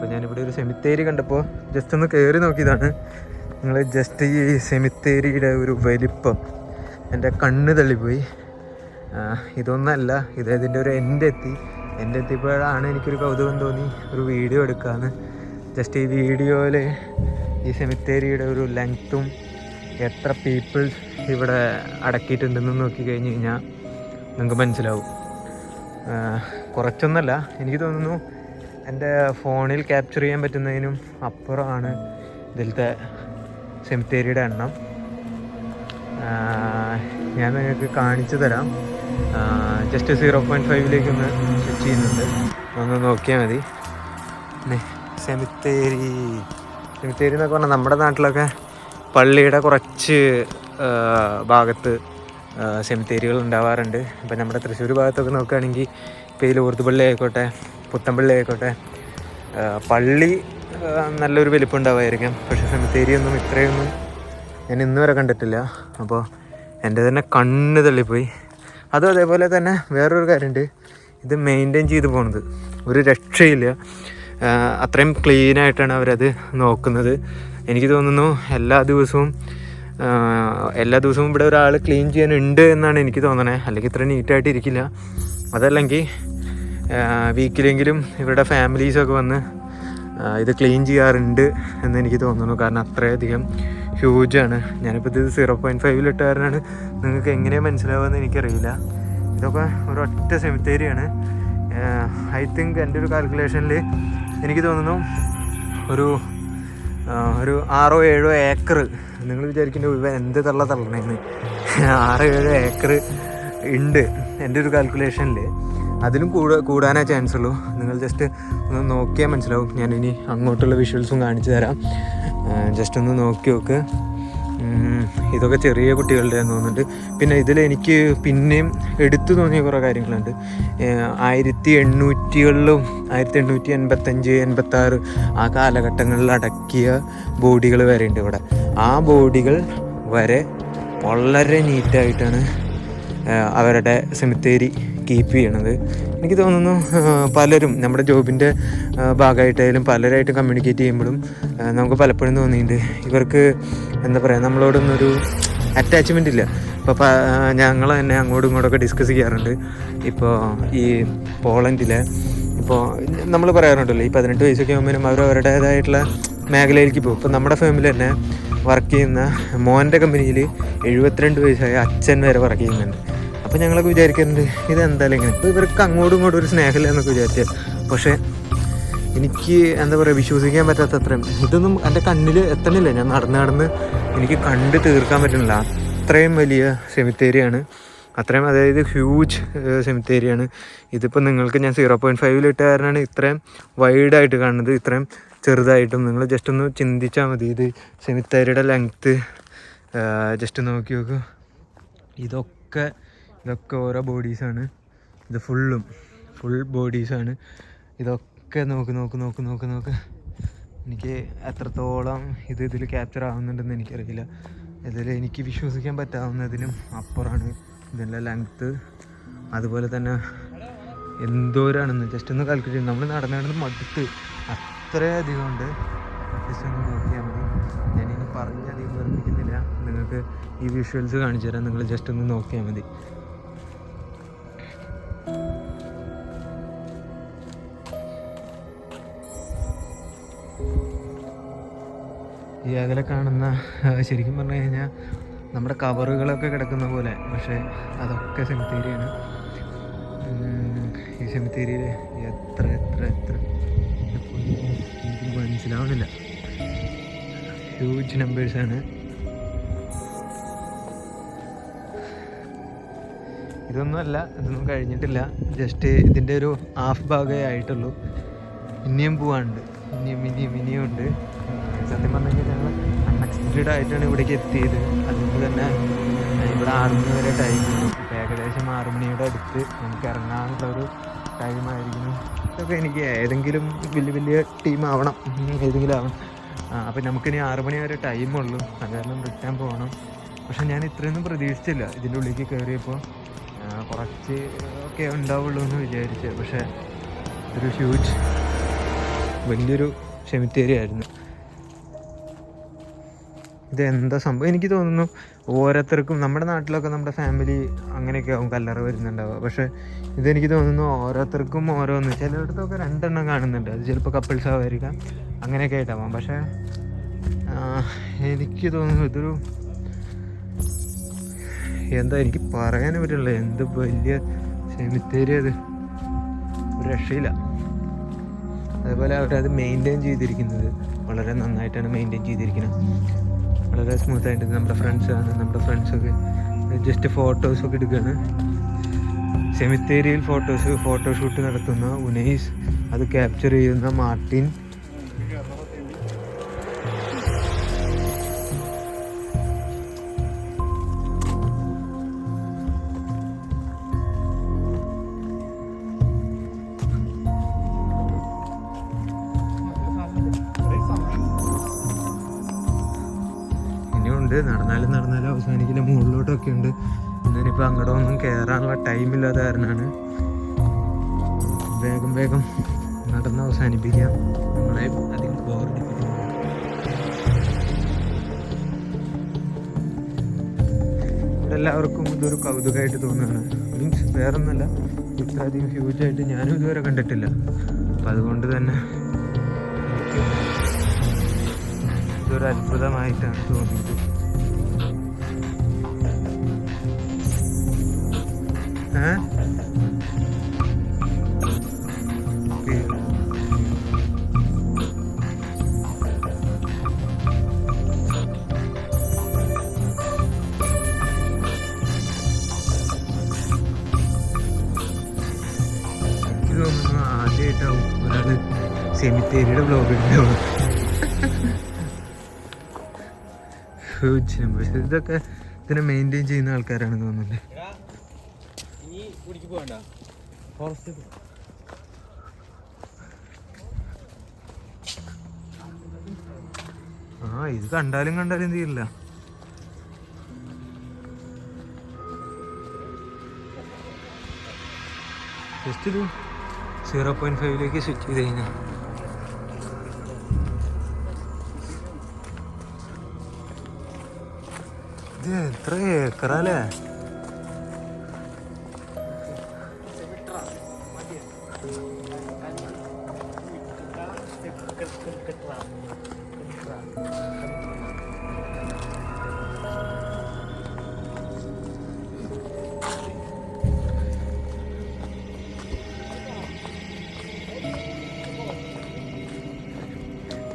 അപ്പോൾ ഞാനിവിടെ ഒരു സെമിത്തേരി കണ്ടപ്പോൾ ജസ്റ്റ് ഒന്ന് കയറി നോക്കിയതാണ്. നിങ്ങൾ ജസ്റ്റ് ഈ സെമിത്തേരിയുടെ ഒരു വലിപ്പം എൻ്റെ കണ്ണ് തള്ളിപ്പോയി. ഇതൊന്നല്ല, ഇതിൻ്റെ ഒരു എൻ്റെ എത്തിയപ്പോഴാണ് എനിക്കൊരു കൗതുകം തോന്നി ഒരു വീഡിയോ എടുക്കാമെന്ന്. ജസ്റ്റ് ഈ വീഡിയോയിൽ ഈ സെമിത്തേരിയുടെ ഒരു ലെങ്ത്തും എത്ര പീപ്പിൾസ് ഇവിടെ അടക്കിയിട്ടുണ്ടെന്ന് നോക്കി കഴിഞ്ഞ് കഴിഞ്ഞാൽ നിങ്ങൾക്ക് മനസ്സിലാവും. കുറച്ചൊന്നല്ല, എനിക്ക് തോന്നുന്നു എൻ്റെ ഫോണിൽ ക്യാപ്ചർ ചെയ്യാൻ പറ്റുന്നതിനും അപ്പുറമാണ് ഇതിലത്തെ സെമിത്തേരിയുടെ എണ്ണം. ഞാൻ നിങ്ങൾക്ക് കാണിച്ചു തരാം. ജസ്റ്റ് 0.5 ഒന്ന് സ്വിച്ച് ചെയ്യുന്നുണ്ട്, ഒന്ന് നോക്കിയാൽ മതി. സെമിത്തേരി എന്നൊക്കെ പറഞ്ഞാൽ നമ്മുടെ നാട്ടിലൊക്കെ പള്ളിയുടെ കുറച്ച് ഭാഗത്ത് സെമിത്തേരികൾ ഉണ്ടാവാറുണ്ട്. ഇപ്പം നമ്മുടെ തൃശ്ശൂർ ഭാഗത്തൊക്കെ നോക്കുകയാണെങ്കിൽ ഇപ്പോൾ ഈ ലൂർദ് പള്ളി ആയിക്കോട്ടെ, പുത്തൻപള്ളി ആയിക്കോട്ടെ, പള്ളി നല്ലൊരു വലിപ്പം ഉണ്ടാവുമായിരിക്കാം. പക്ഷേ സെമിത്തേരിയൊന്നും ഇത്രയൊന്നും ഞാൻ ഇന്ന് വരെ കണ്ടിട്ടില്ല. അപ്പോൾ എൻ്റെ തന്നെ കണ്ണ് തള്ളിപ്പോയി. അതും അതേപോലെ തന്നെ വേറൊരു കാര്യമുണ്ട്, ഇത് മെയിൻറ്റെയിൻ ചെയ്ത് പോകുന്നത് ഒരു രക്ഷയില്ല. അത്രയും ക്ലീനായിട്ടാണ് അവരത് നോക്കുന്നത്. എനിക്ക് തോന്നുന്നു എല്ലാ ദിവസവും ഇവിടെ ഒരാൾ ക്ലീൻ ചെയ്യാനുണ്ട് എന്നാണ് എനിക്ക് തോന്നണേ. അല്ലെങ്കിൽ ഇത്ര നീറ്റായിട്ട് ഇരിക്കില്ല. അതല്ലെങ്കിൽ വീക്കിലെങ്കിലും ഇവരുടെ ഫാമിലീസൊക്കെ വന്ന് ഇത് ക്ലീൻ ചെയ്യാറുണ്ട് എന്ന് എനിക്ക് തോന്നുന്നു. കാരണം അത്രയധികം ഹ്യൂജാണ്. ഞാനിപ്പോൾ ഇത് 0.5 ഇട്ടുകാരനാണ്. നിങ്ങൾക്ക് എങ്ങനെയാണ് മനസ്സിലാവുമെന്ന് എനിക്കറിയില്ല. ഇതൊക്കെ ഒരൊറ്റ സെമിത്തേരിയാണ്. ഐ തിങ്ക് എൻ്റെ ഒരു കാൽക്കുലേഷനിൽ എനിക്ക് തോന്നുന്നു ഒരു 6-7 ഏക്കർ. നിങ്ങൾ വിചാരിക്കേണ്ട ഇവ എന്ത് തള്ളണേന്ന്. 6-7 ഏക്കർ ഉണ്ട് എൻ്റെ ഒരു കാൽക്കുലേഷനിൽ. അതിലും കൂടാനേ ചാൻസ് ഉള്ളൂ. നിങ്ങൾ ജസ്റ്റ് ഒന്ന് നോക്കിയാൽ മനസ്സിലാവും. ഞാനിനി അങ്ങോട്ടുള്ള വിഷ്വൽസും കാണിച്ചു തരാം. ജസ്റ്റ് ഒന്ന് നോക്കി നോക്ക്. ഇതൊക്കെ ചെറിയ കുട്ടികളുടെ തോന്നുന്നുണ്ട്. പിന്നെ ഇതിൽ എനിക്ക് പിന്നെയും എടുത്തു തോന്നിയ കുറേ കാര്യങ്ങളുണ്ട്. 1880-കളിലും 1885-86 ആ കാലഘട്ടങ്ങളിൽ അടക്കിയ ബോഡികൾ വരെ ഉണ്ട് ഇവിടെ. ആ ബോഡികൾ വരെ വളരെ നീറ്റായിട്ടാണ് അവരുടെ സെമിത്തേരി കീപ്പ് ചെയ്യണത്. എനിക്ക് തോന്നുന്നു പലരും നമ്മുടെ ജോബിൻ്റെ ഭാഗമായിട്ടായാലും പലരായിട്ടും കമ്മ്യൂണിക്കേറ്റ് ചെയ്യുമ്പോഴും നമുക്ക് പലപ്പോഴും തോന്നിയിട്ടുണ്ട് ഇവർക്ക് എന്താ പറയുക, നമ്മളോടൊന്നൊരു അറ്റാച്ച്മെൻ്റ് ഇല്ല. ഇപ്പോൾ ഞങ്ങൾ തന്നെ അങ്ങോട്ടും ഇങ്ങോട്ടൊക്കെ ഡിസ്കസ് ചെയ്യാറുണ്ട്. ഇപ്പോൾ ഈ പോളണ്ടിലെ ഇപ്പോൾ നമ്മൾ പറയാറുണ്ടല്ലോ, ഈ 18 വയസ്സൊക്കെ ആകുമ്പോഴും അവരവരുടേതായിട്ടുള്ള മേഖലയിലേക്ക് പോകും. ഇപ്പോൾ നമ്മുടെ ഫാമിലി തന്നെ വർക്ക് ചെയ്യുന്ന മോൻ്റെ കമ്പനിയിൽ 72 വയസ്സായ അച്ഛൻ വരെ വർക്ക് ചെയ്യുന്നുണ്ട്. അപ്പോൾ ഞങ്ങളൊക്കെ വിചാരിക്കാറുണ്ട് ഇതെന്തായാലും ഇങ്ങനെ. ഇപ്പോൾ ഇവർക്ക് അങ്ങോട്ടും ഇങ്ങോട്ടും ഒരു സ്നേഹമില്ല എന്നൊക്കെ വിചാരിച്ചാൽ, പക്ഷേ എനിക്ക് എന്താ പറയുക, വിശ്വസിക്കാൻ പറ്റാത്ത അത്രയും ഇതൊന്നും എൻ്റെ കണ്ണിൽ എത്തണില്ല. ഞാൻ നടന്ന് എനിക്ക് കണ്ട് തീർക്കാൻ പറ്റുന്നില്ല. അത്രയും വലിയ സെമിത്തേരിയാണ്. അത്രയും, അതായത് ഹ്യൂജ് സെമിത്തേരിയാണ്. ഇതിപ്പോൾ നിങ്ങൾക്ക് ഞാൻ 0.5 ഇട്ടുകാരനാണ് ഇത്രയും വൈഡായിട്ട് കാണുന്നത്. ഇത്രയും ചെറുതായിട്ടും നിങ്ങൾ ജസ്റ്റ് ഒന്ന് ചിന്തിച്ചാൽ മതി. ഇത് സെമിത്തേരിയുടെ ലെങ്ത്ത് ജസ്റ്റ് നോക്കി നോക്കൂ. ഇതൊക്കെ ഓരോ ബോഡീസാണ്. ഇത് ഫുൾ ബോഡീസാണ്. ഇതൊക്കെ നോക്ക്. എനിക്ക് എത്രത്തോളം ഇതിൽ ക്യാപ്ചർ ആവുന്നുണ്ടെന്ന് എനിക്കറിയില്ല. ഇതിൽ എനിക്ക് വിശ്വസിക്കാൻ പറ്റാവുന്നതിനും അപ്പുറമാണ് ഇതിൻ്റെ ലെങ്ത്ത്. അതുപോലെ തന്നെ എന്തോരാണെന്ന് ജസ്റ്റ് ഒന്ന് കാൽക്കുലേറ്റ് ചെയ്യും. നമ്മൾ നടന്ന് മടുത്ത് അത്രയധികം ഉണ്ട്. ജസ്റ്റ് ഒന്ന് നോക്കിയാൽ മതി. ഞാനിനി പറഞ്ഞധികം വെറുപ്പിക്കുന്നില്ല. നിങ്ങൾക്ക് ഈ വിഷ്വൽസ് കാണിച്ചു തരാം. നിങ്ങൾ ജസ്റ്റ് ഒന്ന് നോക്കിയാൽ മതി. ഈ അകലെ കാണുന്ന ശരിക്കും പറഞ്ഞു കഴിഞ്ഞാൽ നമ്മുടെ കവറുകളൊക്കെ കിടക്കുന്ന പോലെ, പക്ഷേ അതൊക്കെ സെമിത്തേരിയാണ്. ഈ സെമിത്തേരിയിൽ എത്ര എനിക്ക് മനസ്സിലാവുന്നില്ല. ഹ്യൂജ് നമ്പേഴ്സാണ്. ഇതൊന്നും കഴിഞ്ഞിട്ടില്ല. ജസ്റ്റ് ഇതിൻ്റെ ഒരു ഹാഫ് ഭാഗമേ ആയിട്ടുള്ളൂ. ഇനിയും പോവാനുണ്ട്. ഇനിയും ഉണ്ട്. സത്യം പറഞ്ഞു കഴിഞ്ഞാൽ ഞങ്ങൾ അൺഎക്സ്പെക്റ്റഡ് ആയിട്ടാണ് ഇവിടേക്ക് എത്തിയത്. അതുകൊണ്ട് തന്നെ ഇവിടെ 6 മണി വരെ ടൈം. ഇപ്പോൾ ഏകദേശം 6 മണിയുടെ അടുത്ത് നമുക്ക് ഇറങ്ങാനുള്ളൊരു ടൈമായിരിക്കുന്നു. ഇതൊക്കെ എനിക്ക് ഏതെങ്കിലും വലിയ ടീം ആവണം, ഏതെങ്കിലും ആവണം. അപ്പം നമുക്കിനി 6 മണി വരെ ടൈമുള്ളൂ. അത് കാരണം റിട്ടേൺ പോകണം. പക്ഷെ ഞാൻ ഇത്രയൊന്നും പ്രതീക്ഷിച്ചില്ല. ഇതിൻ്റെ ഉള്ളിലേക്ക് കയറിയപ്പോൾ കുറച്ച് ഒക്കെ ഉണ്ടാവുള്ളൂ എന്ന് വിചാരിച്ചു. പക്ഷേ ഒരു ഹ്യൂജ് വലിയൊരു സെമിത്തേരി ആയിരുന്നു. ഇതെന്താ സംഭവം എനിക്ക് തോന്നുന്നു ഓരോരുത്തർക്കും, നമ്മുടെ നാട്ടിലൊക്കെ നമ്മുടെ ഫാമിലി അങ്ങനെയൊക്കെ ആവും കല്ലറ വരുന്നുണ്ടാവുക. പക്ഷേ ഇതെനിക്ക് തോന്നുന്നു ഓരോരുത്തർക്കും ഓരോന്ന്, ചിലയിടത്തൊക്കെ 2 എണ്ണം കാണുന്നുണ്ട്. അത് ചിലപ്പോൾ കപ്പിൾസ് ആവായിരിക്കാം, അങ്ങനെയൊക്കെ ആയിട്ടാവാം. പക്ഷേ എനിക്ക് തോന്നുന്നു ഇതൊരു എന്താ എനിക്ക് പറയാൻ പറ്റില്ല, എന്ത് വലിയ സെമിത്തേരി അത്, ഒരു രക്ഷയില്ല. അതുപോലെ അവരത് മെയിൻറ്റെയിൻ ചെയ്തിരിക്കുന്നത് വളരെ നന്നായിട്ടാണ് മെയിൻറ്റെയിൻ ചെയ്തിരിക്കുന്നത്, വളരെ സ്മൂത്തായിട്ട്. നമ്മുടെ ഫ്രണ്ട്സാണ്, നമ്മുടെ ഫ്രണ്ട്സൊക്കെ ജസ്റ്റ് ഫോട്ടോസൊക്കെ എടുക്കുകയാണ്. സെമിത്തേരിയിൽ ഫോട്ടോഷൂട്ട് നടത്തുന്ന ഉനൈസ്, അത് ക്യാപ്ചർ ചെയ്യുന്ന മാർട്ടിൻ. ഇനിയുണ്ട്, നടന്നാലും അവസാനിക്കില്ല. മുകളിലോട്ടൊക്കെ ഉണ്ട്. ഞാനിപ്പോൾ അങ്ങോട്ട് ഒന്നും കയറാനുള്ള ടൈമില്ലാത്ത കാരണമാണ് വേഗം നടന്ന് അവസാനിപ്പിക്കാം. നമ്മളെ അധികം ബോറടിപ്പിക്കുന്നു. ഇവിടെ എല്ലാവർക്കും ഇതൊരു കൗതുകമായിട്ട് തോന്നുകയാണ്. മീൻസ് വേറൊന്നുമല്ല, ഇത്രയധികം ഹ്യൂജായിട്ട് ഞാനും ഇതുവരെ കണ്ടിട്ടില്ല. അപ്പം അതുകൊണ്ട് തന്നെ എനിക്ക് ഇതൊരു അത്ഭുതമായിട്ടാണ് തോന്നിയത്. എനിക്ക് തോന്നുന്നു ആദ്യമായിട്ടാവും ഒരാൾ സെമിത്തേരിയുടെ ബ്ലോഗ് ഉണ്ടാവും. പക്ഷെ ഇതൊക്കെ ഇതിനെ മെയിൻറ്റെയിൻ ചെയ്യുന്ന ആൾക്കാരാണെന്ന് തോന്നുന്നുണ്ട്. ഇത് കണ്ടാലും തീരില്ല. ജസ്റ്റ് ഇത് 0.5 സ്വിച്ച് ചെയ്ത് കഴിഞ്ഞാൽ ഇത് എത്ര ഏക്കറല്ലേ?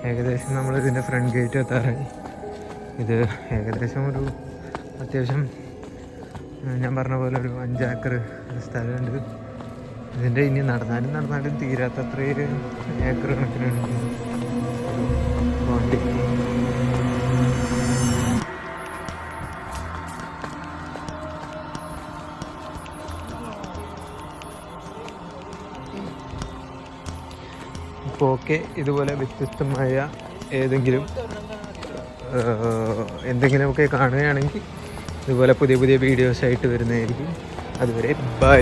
ഏകദേശം നമ്മൾ ഇതിൻ്റെ ഫ്രണ്ട് ഗേറ്റ് എത്താറായി. ഇത് ഏകദേശം ഒരു അത്യാവശ്യം ഞാൻ പറഞ്ഞ പോലെ ഒരു 5 ഏക്കർ സ്ഥലമുണ്ട്. ഇതിൻ്റെ ഇനി നടന്നാലും തീരാത്ത അത്രയും ഏക്കർ കണക്കിനുണ്ട് ക്വാണ്ടിറ്റി. അപ്പോൾ ഓക്കെ, ഇതുപോലെ വ്യത്യസ്തമായ എന്തെങ്കിലുമൊക്കെ കാണുകയാണെങ്കിൽ ഇതുപോലെ പുതിയ വീഡിയോസായിട്ട് വരുന്നതായിരിക്കും. അതുവരെ ബൈ.